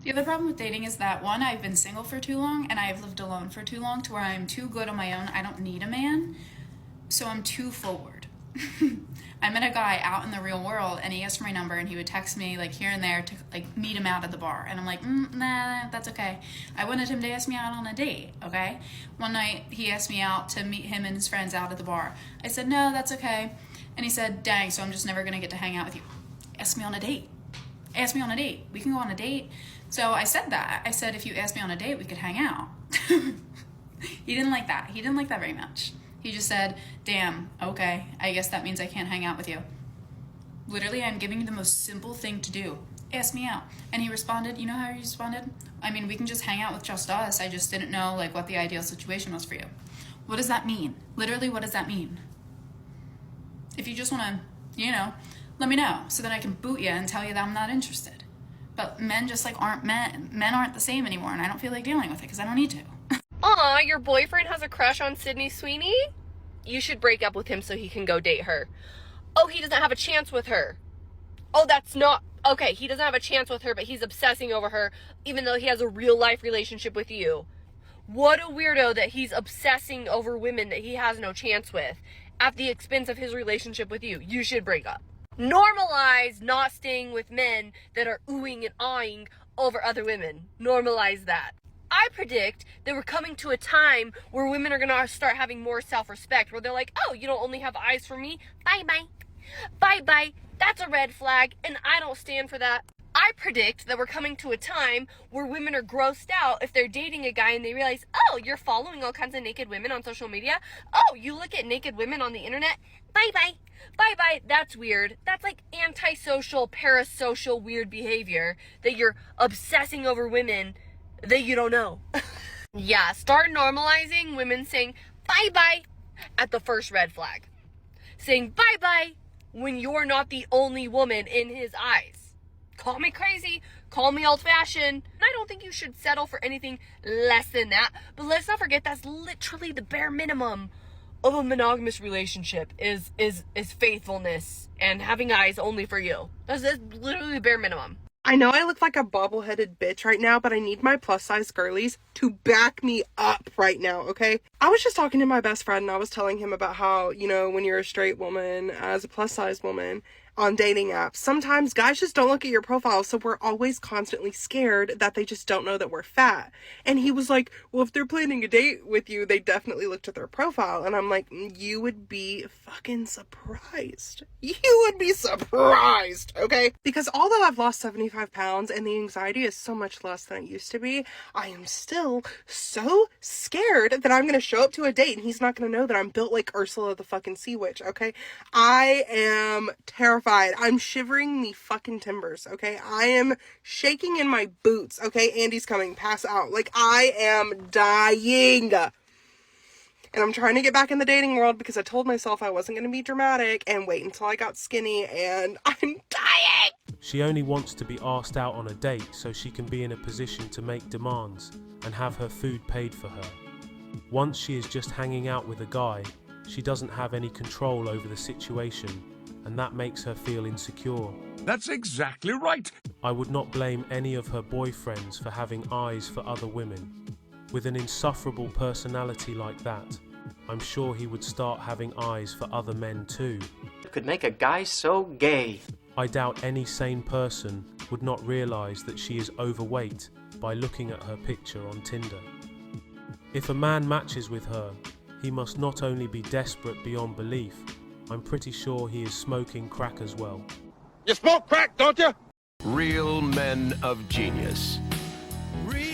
The other problem with dating is that one, I've been single for too long and I've lived alone for too long to where I'm too good on my own. I don't need a man, so I'm too forward. I met a guy out in the real world and he asked for my number and he would text me like here and there to like meet him out at the bar. And I'm like, nah, that's okay. I wanted him to ask me out on a date, okay? One night he asked me out to meet him and his friends out at the bar. I said, no, that's okay. And he said, dang, so I'm just never gonna get to hang out with you. Ask me on a date. Ask me on a date. We can go on a date. So I said that. I said, if you asked me on a date, we could hang out. He didn't like that. He didn't like that very much. He just said, damn, okay, I guess that means I can't hang out with you. Literally, I'm giving you the most simple thing to do. Ask me out. And he responded, you know how he responded? I mean, we can just hang out with just us. I just didn't know like what the ideal situation was for you. What does that mean? Literally, what does that mean? If you just want to, let me know so then I can boot you and tell you that I'm not interested. But men just like aren't men. Men aren't the same anymore, and I don't feel like dealing with it because I don't need to. Aw, your boyfriend has a crush on Sydney Sweeney? You should break up with him so he can go date her. Oh, he doesn't have a chance with her. Oh, that's not... Okay, he doesn't have a chance with her, but he's obsessing over her, even though he has a real-life relationship with you. What a weirdo that he's obsessing over women that he has no chance with at the expense of his relationship with you. You should break up. Normalize not staying with men that are oohing and awing over other women. Normalize that. I predict that we're coming to a time where women are going to start having more self-respect, where they're like, oh, you don't only have eyes for me? Bye-bye. Bye-bye. That's a red flag, and I don't stand for that. I predict that we're coming to a time where women are grossed out if they're dating a guy and they realize, oh, you're following all kinds of naked women on social media? Oh, you look at naked women on the internet? Bye-bye. Bye-bye. That's weird. That's like antisocial, parasocial, weird behavior that you're obsessing over women that you don't know. Yeah, start normalizing women saying bye-bye at the first red flag. Saying bye-bye when you're not the only woman in his eyes. Call me crazy, call me old-fashioned, and I don't think you should settle for anything less than that. But let's not forget that's literally the bare minimum of a monogamous relationship is faithfulness and having eyes only for you. That's literally the bare minimum. I know I look like a bobble-headed bitch right now, but I need my plus-size girlies to back me up right now, okay? I was just talking to my best friend and I was telling him about how, when you're a straight woman, as a plus-size woman, on dating apps, sometimes guys just don't look at your profile, so we're always constantly scared that they just don't know that we're fat. And he was like, well, if they're planning a date with you, they definitely looked at their profile. And I'm like, you would be fucking surprised. You would be surprised, okay? Because although I've lost 75 pounds and the anxiety is so much less than it used to be, I am still so scared that I'm gonna show up to a date and he's not gonna know that I'm built like Ursula the fucking Sea Witch, okay? I am terrified. I'm shivering the fucking timbers, okay? I am shaking in my boots, okay? Andy's coming, pass out. Like, I am dying. And I'm trying to get back in the dating world because I told myself I wasn't going to be dramatic and wait until I got skinny, and I'm dying! She only wants to be asked out on a date so she can be in a position to make demands and have her food paid for her. Once she is just hanging out with a guy, she doesn't have any control over the situation, and that makes her feel insecure. That's exactly right. I would not blame any of her boyfriends for having eyes for other women. With an insufferable personality like that, I'm sure he would start having eyes for other men too. It could make a guy so gay. I doubt any sane person would not realise that she is overweight by looking at her picture on Tinder. If a man matches with her, he must not only be desperate beyond belief, I'm pretty sure he is smoking crack as well. You smoke crack, don't you? Real men of genius. Real